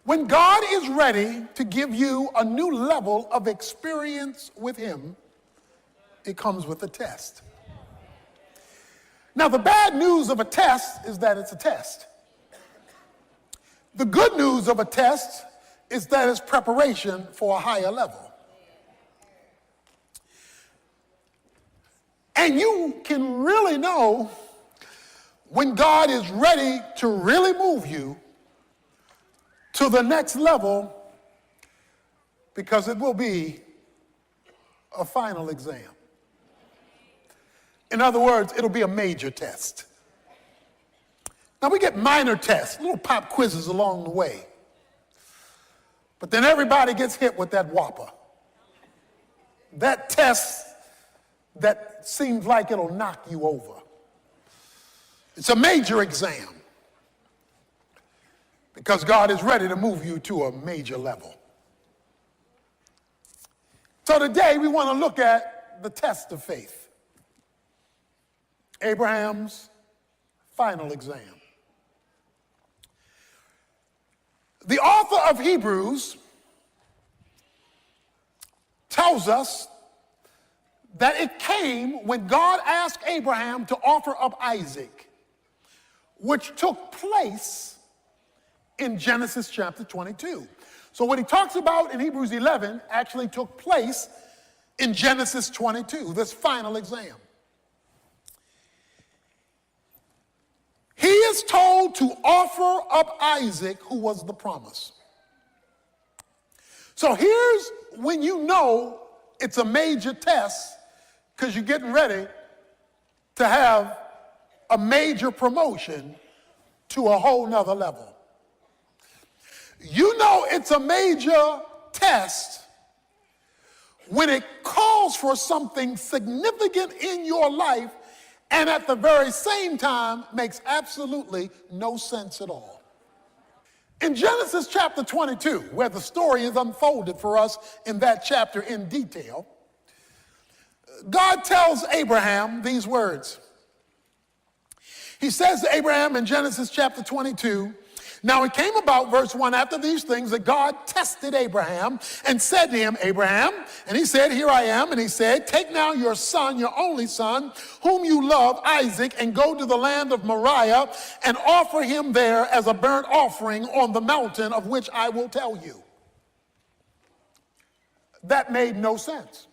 When God is ready to give you a new level of experience with him, it comes with a test. Now, the bad news of a test is that it's a test. The good news of a test is that it's preparation for a higher level. And you can really know when God is ready to really move you to the next level, because it will be a final exam. In other words, it'll be a major test. Now, we get minor tests, little pop quizzes along the way. But then everybody gets hit with that whopper. That test that seems like it'll knock you over. It's a major exam because God is ready to move you to a major level. So today we want to look at the test of faith. Abraham's final exam. The author of Hebrews tells us that it came when God asked Abraham to offer up Isaac, which took place in Genesis chapter 22. So what he talks about in Hebrews 11 actually took place in Genesis 22, this final exam. He is told to offer up Isaac, who was the promise. So here's when you know it's a major test, because you're getting ready to have a major promotion to a whole nother level. You know it's a major test when it calls for something significant in your life and at the very same time makes absolutely no sense at all. In Genesis chapter 22, where the story is unfolded for us in that chapter in detail, God tells Abraham these words. He says to Abraham in Genesis chapter 22, now it came about, verse 1, after these things that God tested Abraham and said to him, Abraham, and he said, here I am. And he said, take now your son, your only son, whom you love, Isaac, and go to the land of Moriah and offer him there as a burnt offering on the mountain of which I will tell you. That made no sense.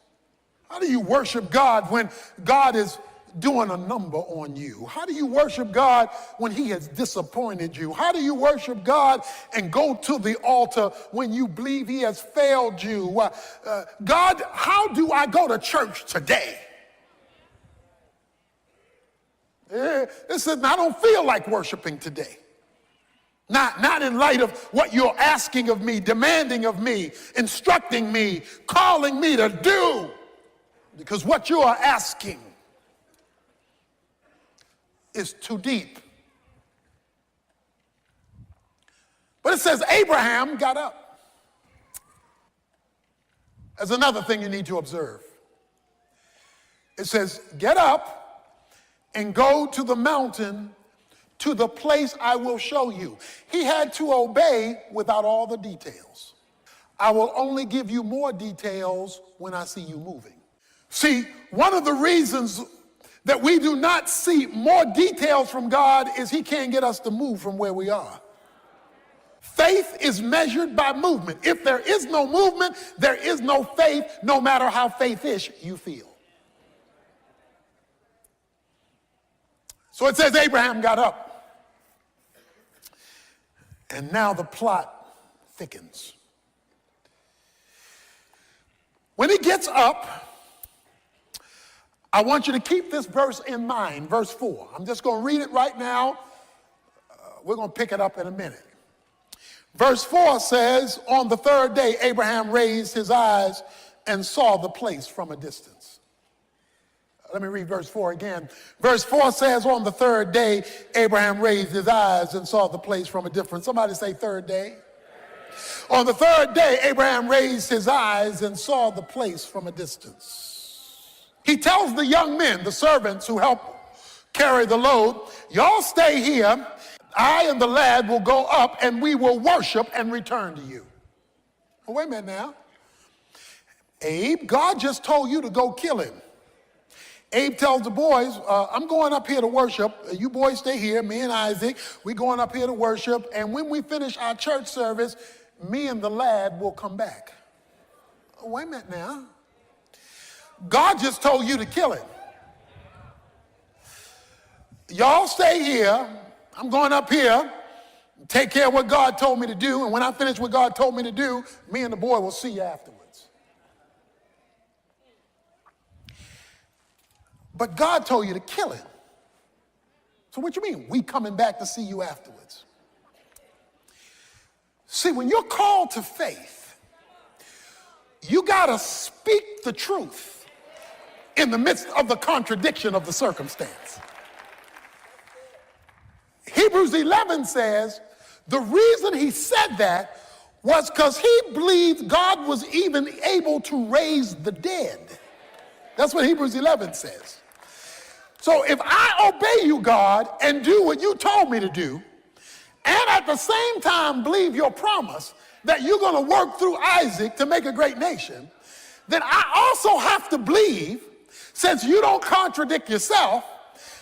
How do you worship God when God is doing a number on you? How do you worship God when he has disappointed you? How do you worship God and go to the altar when you believe he has failed you? God, how do I go to church today? Listen, I don't feel like worshiping today. Not in light of what you're asking of me, demanding of me, instructing me, calling me to do. Because what you are asking is too deep. But it says Abraham got up. There's another thing you need to observe. It says, get up and go to the mountain, to the place I will show you. He had to obey without all the details. I will only give you more details when I see you moving. See, one of the reasons that we do not see more details from God is he can't get us to move from where we are. Faith is measured by movement. If there is no movement, there is no faith, no matter how faith-ish you feel. So it says Abraham got up. And now the plot thickens. When he gets up, I want you to keep this verse in mind, verse 4. I'm just going to read it right now. We're going to pick it up in a minute. Verse 4 says, on the third day, Abraham raised his eyes and saw the place from a distance. Let me read verse 4 again. Verse 4 says, on the third day, Abraham raised his eyes and saw the place from a distance. Somebody say third day. On the third day, Abraham raised his eyes and saw the place from a distance. He tells the young men, the servants who help carry the load, y'all stay here. I and the lad will go up and we will worship and return to you. Oh, wait a minute now. Abe, God just told you to go kill him. Abe tells the boys, I'm going up here to worship. You boys stay here, me and Isaac. We're going up here to worship. And when we finish our church service, me and the lad will come back. Oh, wait a minute now. God just told you to kill him. Y'all stay here. I'm going up here, take care of what God told me to do. And when I finish what God told me to do, me and the boy will see you afterwards. But God told you to kill him. So what you mean? We coming back to see you afterwards. See, when you're called to faith, you got to speak the truth in the midst of the contradiction of the circumstance. Hebrews 11 says the reason he said that was because he believed God was even able to raise the dead. That's what Hebrews 11 says. So if I obey you, God, and do what you told me to do, and at the same time believe your promise that you're going to work through Isaac to make a great nation, then I also have to believe, since you don't contradict yourself,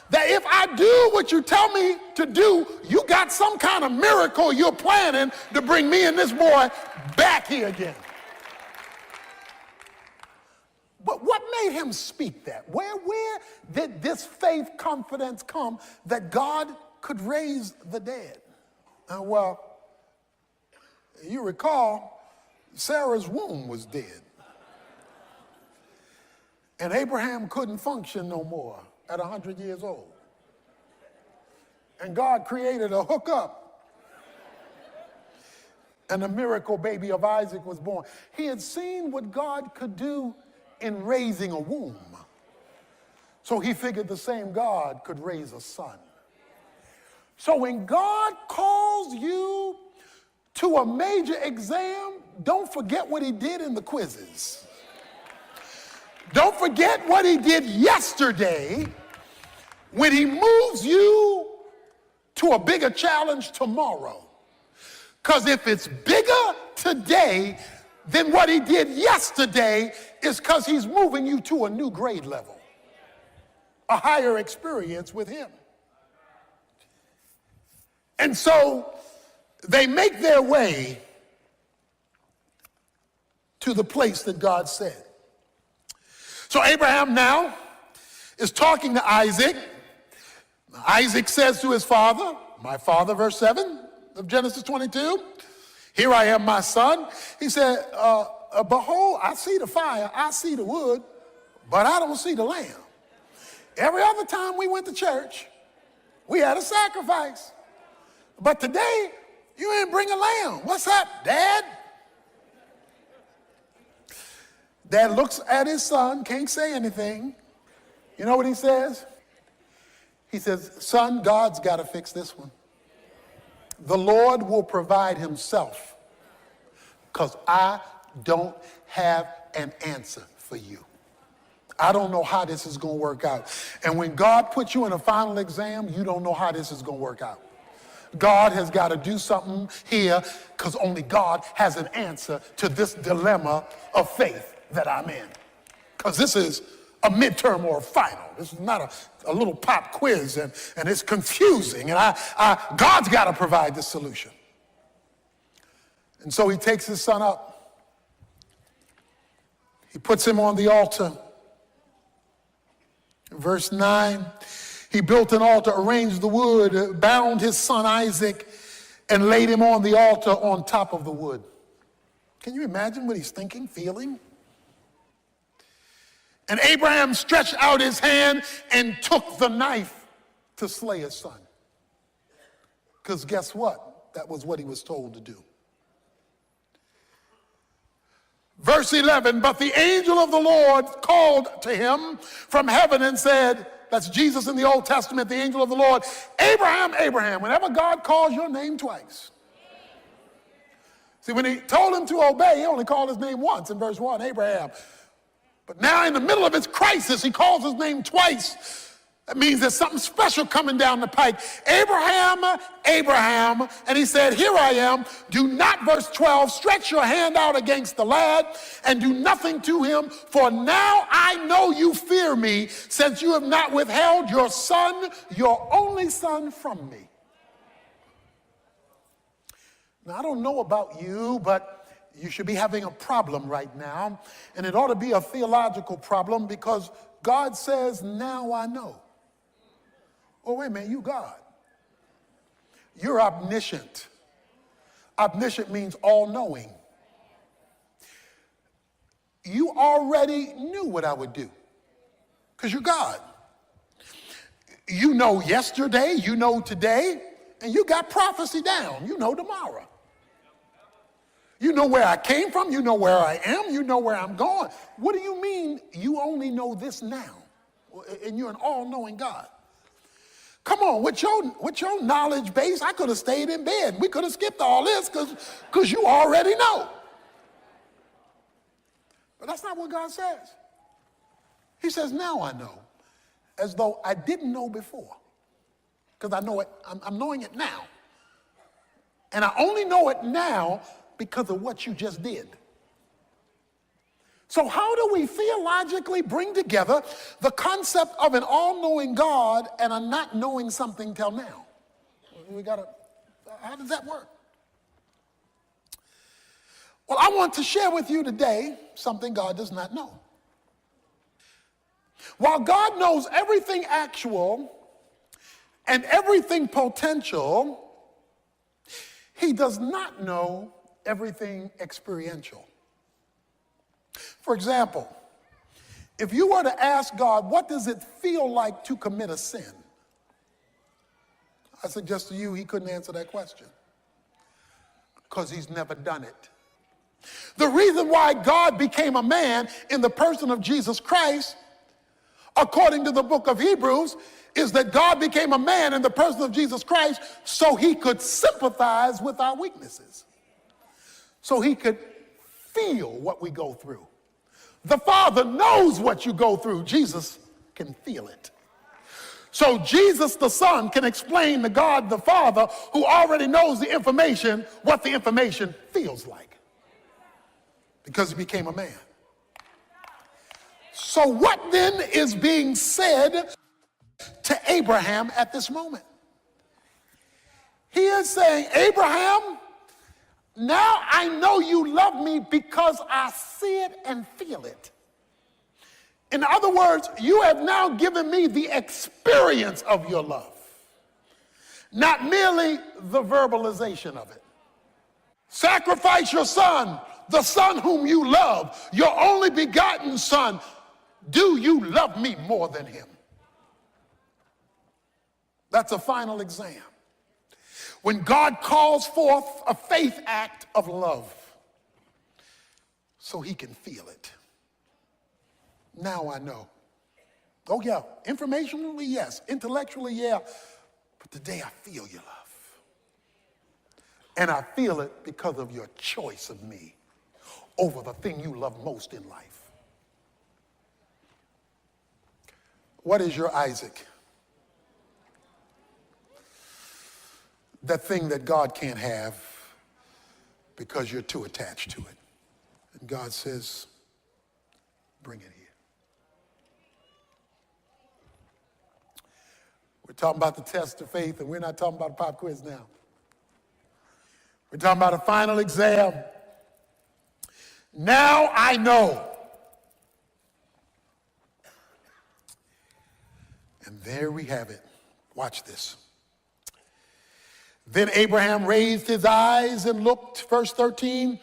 that if I do what you tell me to do, you got some kind of miracle you're planning to bring me and this boy back here again. But what made him speak that? Where did this faith confidence come that God could raise the dead? Well, you recall, Sarah's womb was dead. And Abraham couldn't function no more at 100 years old. And God created a hookup. And the miracle baby of Isaac was born. He had seen what God could do in raising a womb. So he figured the same God could raise a son. So when God calls you to a major exam, don't forget what he did in the quizzes. Don't forget what he did yesterday when he moves you to a bigger challenge tomorrow. Because if it's bigger today than what he did yesterday, is because he's moving you to a new grade level, a higher experience with him. And so they make their way to the place that God said. So Abraham now is talking to Isaac. Isaac says to his father, my father, verse 7 of Genesis 22, here I am, my son. He said, behold, I see the fire, I see the wood, but I don't see the lamb. Every other time we went to church, we had a sacrifice. But today, you ain't bring a lamb. What's up, Dad? Dad looks at his son, can't say anything. You know what he says? He says, son, God's got to fix this one. The Lord will provide himself, because I don't have an answer for you. I don't know how this is going to work out. And when God puts you in a final exam, you don't know how this is going to work out. God has got to do something here, because only God has an answer to this dilemma of faith that I'm in. Because this is a midterm or a final. This is not a little pop quiz, and it's confusing. And God's got to provide the solution. And so he takes his son up. He puts him on the altar. Verse 9, he built an altar, arranged the wood, bound his son Isaac, and laid him on the altar on top of the wood. Can you imagine what he's thinking, feeling? And Abraham stretched out his hand and took the knife to slay his son. Because guess what? That was what he was told to do. Verse 11, but the angel of the Lord called to him from heaven and said, that's Jesus in the Old Testament, the angel of the Lord, Abraham, Abraham. Whenever God calls your name twice. See, when he told him to obey, he only called his name once in verse 1, Abraham. But now in the middle of his crisis, he calls his name twice. That means there's something special coming down the pike. Abraham, Abraham, and he said, here I am. Do not, verse 12, stretch your hand out against the lad and do nothing to him, for now I know you fear me, since you have not withheld your son, your only son, from me. Now, I don't know about you, but you should be having a problem right now, and it ought to be a theological problem, because God says, now I know. Oh, wait a minute, you God. You're omniscient. Omniscient means all-knowing. You already knew what I would do, because you're God. You know yesterday, you know today, and you got prophecy down. You know tomorrow. You know where I came from, you know where I am, you know where I'm going. What do you mean you only know this now? And you're an all-knowing God. Come on, with your knowledge base, I could have stayed in bed. We could have skipped all this because you already know. But that's not what God says. He says, now I know, as though I didn't know before. Because I know it, I'm knowing it now. And I only know it now because of what you just did. So how do we theologically bring together the concept of an all-knowing God and a not knowing something till now? How does that work? Well, I want to share with you today something God does not know. While God knows everything actual and everything potential, he does not know everything experiential. For example, if you were to ask God, what does it feel like to commit a sin? I suggest to you he couldn't answer that question, because he's never done it. The reason why God became a man in the person of Jesus Christ, according to the book of Hebrews, is that God became a man in the person of Jesus Christ so he could sympathize with our weaknesses, so he could feel what we go through. The Father knows what you go through. Jesus can feel it. So Jesus the Son can explain to God the Father, who already knows the information, what the information feels like, because he became a man. So what then is being said to Abraham at this moment? He is saying, Abraham, now I know you love me because I see it and feel it. In other words, you have now given me the experience of your love, not merely the verbalization of it. Sacrifice your son, the son whom you love, your only begotten son. Do you love me more than him? That's a final exam. When God calls forth a faith act of love so he can feel it. Now I know. Oh yeah, informationally, yes. Intellectually, yeah. But today I feel your love. And I feel it because of your choice of me over the thing you love most in life. What is your Isaac? That thing that God can't have because you're too attached to it. And God says, bring it here. We're talking about the test of faith, and we're not talking about a pop quiz now. We're talking about a final exam. Now I know. And there we have it. Watch this. Then Abraham raised his eyes and looked, verse 13,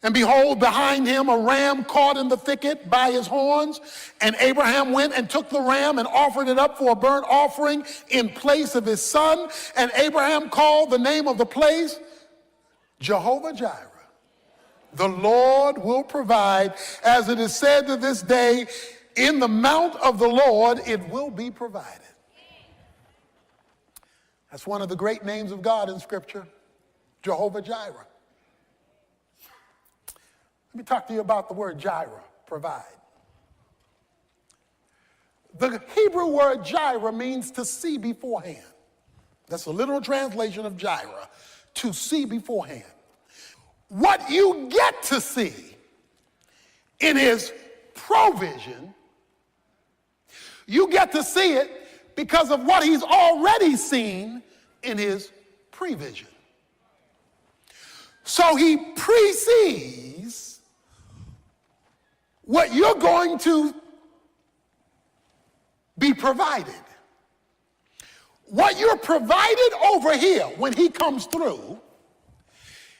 and behold, behind him a ram caught in the thicket by his horns. And Abraham went and took the ram and offered it up for a burnt offering in place of his son. And Abraham called the name of the place Jehovah Jireh. The Lord will provide, as it is said to this day, in the mount of the Lord it will be provided. That's one of the great names of God in Scripture, Jehovah Jireh. Let me talk to you about the word Jireh, provide. The Hebrew word Jireh means to see beforehand. That's a literal translation of Jireh, to see beforehand. What you get to see in his provision, you get to see it because of what he's already seen in his prevision. So he precedes what you're going to be provided. What you're provided over here when he comes through,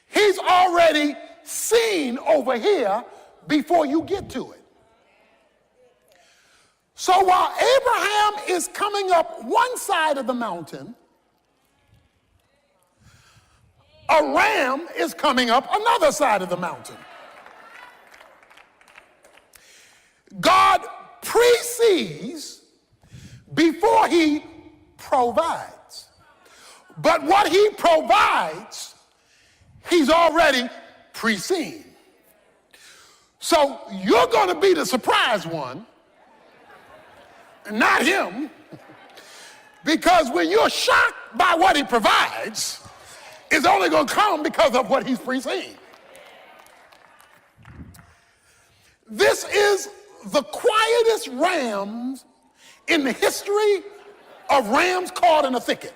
he's already seen over here before you get to it. So while Abraham is coming up one side of the mountain, a ram is coming up another side of the mountain. God precedes before he provides. But what he provides, he's already pre-seen. So you're going to be the surprise one, not him, because when you're shocked by what he provides, it's only going to come because of what he's pre-seen. This is the quietest rams in the history of rams caught in a thicket.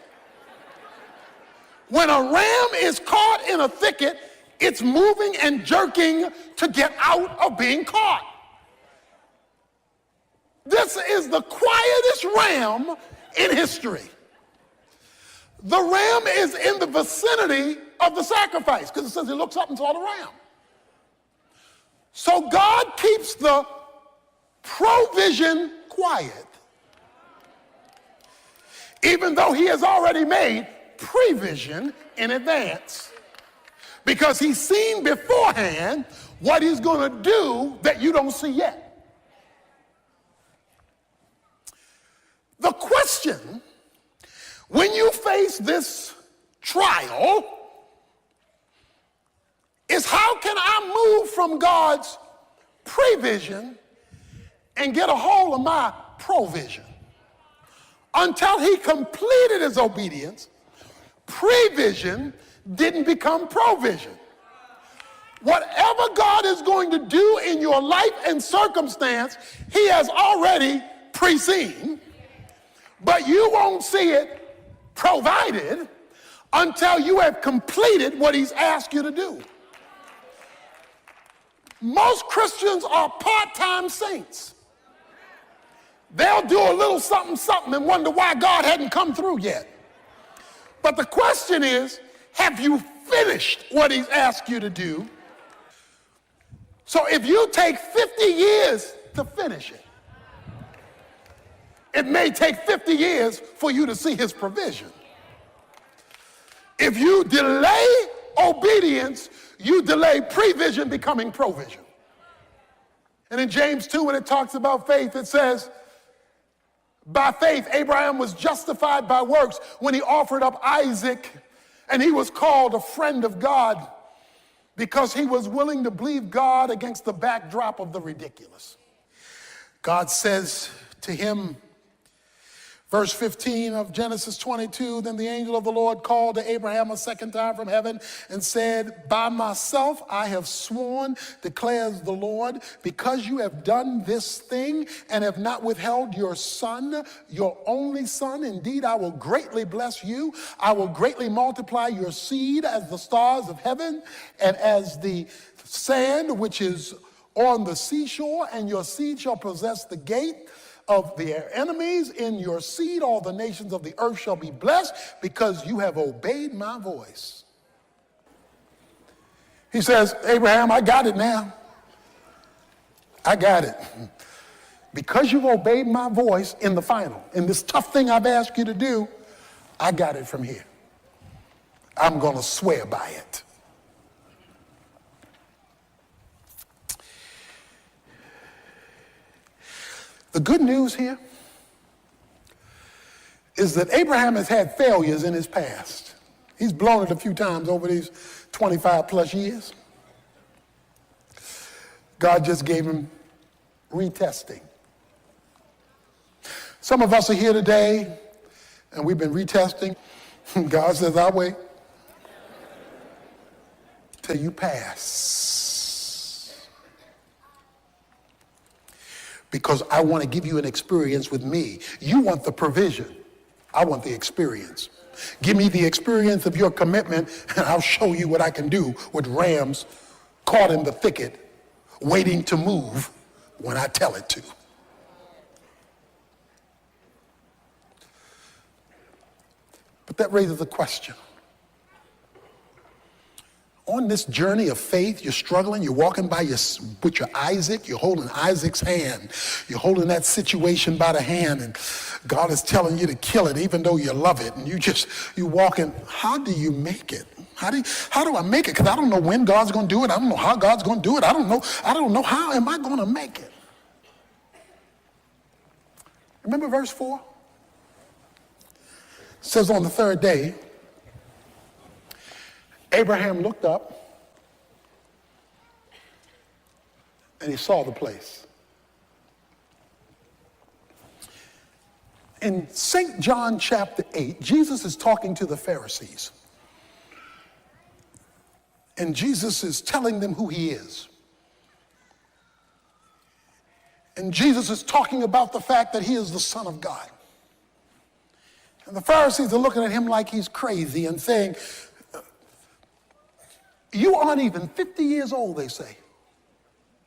When a ram is caught in a thicket, it's moving and jerking to get out of being caught. This is the quietest ram in history. The ram is in the vicinity of the sacrifice because it says he looks up and saw the ram. So God keeps the provision quiet, even though he has already made prevision in advance, because he's seen beforehand what he's going to do that you don't see yet. The question, when you face this trial, is how can I move from God's prevision and get a hold of my provision? Until he completed his obedience, prevision didn't become provision. Whatever God is going to do in your life and circumstance, he has already pre-seen, but you won't see it provided until you have completed what he's asked you to do. Most Christians are part-time saints. They'll do a little something, something and wonder why God hadn't come through yet. But the question is, have you finished what he's asked you to do? So if you take 50 years to finish it, it may take 50 years for you to see his provision. If you delay obedience, you delay prevision becoming provision. And in James 2, when it talks about faith, it says, by faith, Abraham was justified by works when he offered up Isaac, and he was called a friend of God because he was willing to believe God against the backdrop of the ridiculous. God says to him, verse 15 of Genesis 22, then the angel of the Lord called to Abraham a second time from heaven and said, by myself I have sworn, declares the Lord, because you have done this thing and have not withheld your son, your only son. Indeed, I will greatly bless you. I will greatly multiply your seed as the stars of heaven and as the sand which is on the seashore, and your seed shall possess the gate of their enemies. In your seed all the nations of the earth shall be blessed, because you have obeyed my voice. He says, Abraham, I got it now. I got it. Because you've obeyed my voice in the final, in this tough thing I've asked you to do, I got it from here. I'm going to swear by it. The good news here is that Abraham has had failures in his past. He's blown it a few times over these 25 plus years. God just gave him retesting. Some of us are here today, and we've been retesting. God says, I'll wait till you pass. Because I want to give you an experience with me. You want the provision. I want the experience. Give me the experience of your commitment, and I'll show you what I can do with rams caught in the thicket, waiting to move when I tell it to. But that raises a question. On this journey of faith, you're struggling, you're walking with your Isaac, you're holding Isaac's hand. You're holding that situation by the hand, and God is telling you to kill it even though you love it. And you walking, how do you make it? How do I make it? Because I don't know when God's going to do it. I don't know how God's going to do it. I don't know how am I going to make it? Remember verse 4? It says on the third day, Abraham looked up and he saw the place. In St. John chapter 8, Jesus is talking to the Pharisees. And Jesus is telling them who he is. And Jesus is talking about the fact that he is the Son of God. And the Pharisees are looking at him like he's crazy and saying, you aren't even 50 years old, they say.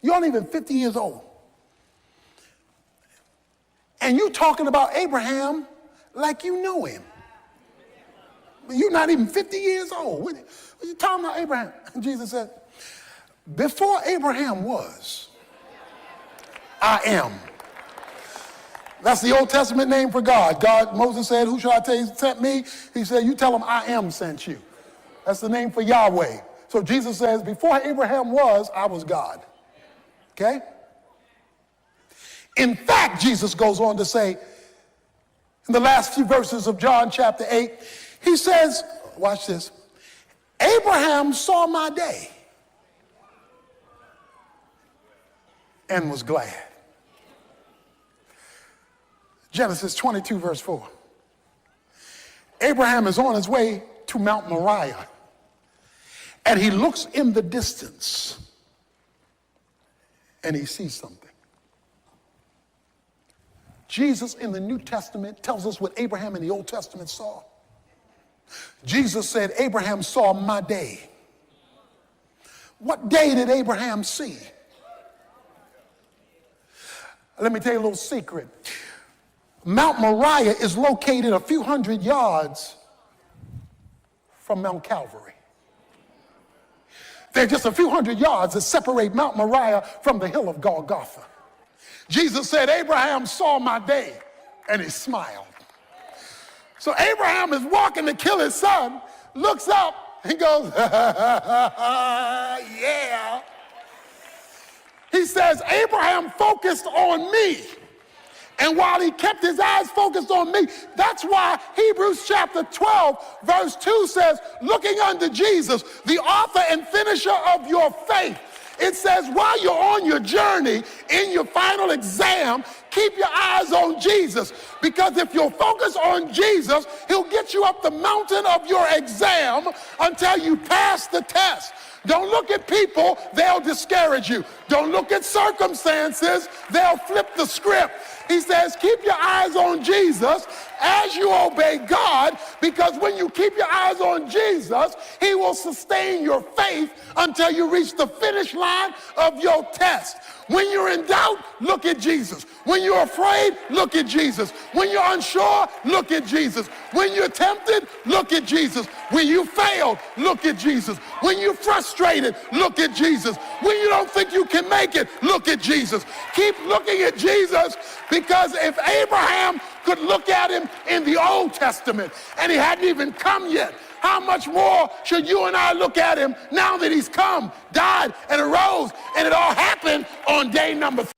You aren't even 50 years old. And you talking about Abraham like you know him. You're not even 50 years old. What are you talking about Abraham? And Jesus said, before Abraham was, I am. That's the Old Testament name for God. Moses said, who shall I tell you sent me? He said, you tell him I am sent you. That's the name for Yahweh. So Jesus says, before Abraham was, I was God. Okay? In fact, Jesus goes on to say, in the last few verses of John chapter 8, he says, watch this, Abraham saw my day and was glad. Genesis 22, verse 4. Abraham is on his way to Mount Moriah, and he looks in the distance, and he sees something. Jesus in the New Testament tells us what Abraham in the Old Testament saw. Jesus said, Abraham saw my day. What day did Abraham see? Let me tell you a little secret. Mount Moriah is located a few hundred yards from Mount Calvary. There are just a few hundred yards that separate Mount Moriah from the hill of Golgotha. Jesus said, Abraham saw my day, and he smiled. So Abraham is walking to kill his son, looks up, and goes, yeah. He says, Abraham focused on me. And while he kept his eyes focused on me, that's why Hebrews chapter 12, verse 2 says, looking unto Jesus, the author and finisher of your faith. It says, while you're on your journey, in your final exam, keep your eyes on Jesus. Because if you'll focus on Jesus, he'll get you up the mountain of your exam until you pass the test. Don't look at people, they'll discourage you. Don't look at circumstances, they'll flip the script. He says, keep your eyes on Jesus as you obey God, because when you keep your eyes on Jesus, he will sustain your faith until you reach the finish line of your test. When you're in doubt, look at Jesus. When you're afraid, look at Jesus. When you're unsure, look at Jesus. When you're tempted, look at Jesus. When you failed, look at Jesus. When you're frustrated, look at Jesus. When you don't think you can make it, look at Jesus. Keep looking at Jesus, because if Abraham could look at him in the Old Testament and he hadn't even come yet, how much more should you and I look at him now that he's come, died, and arose, and it all happened on day number 3.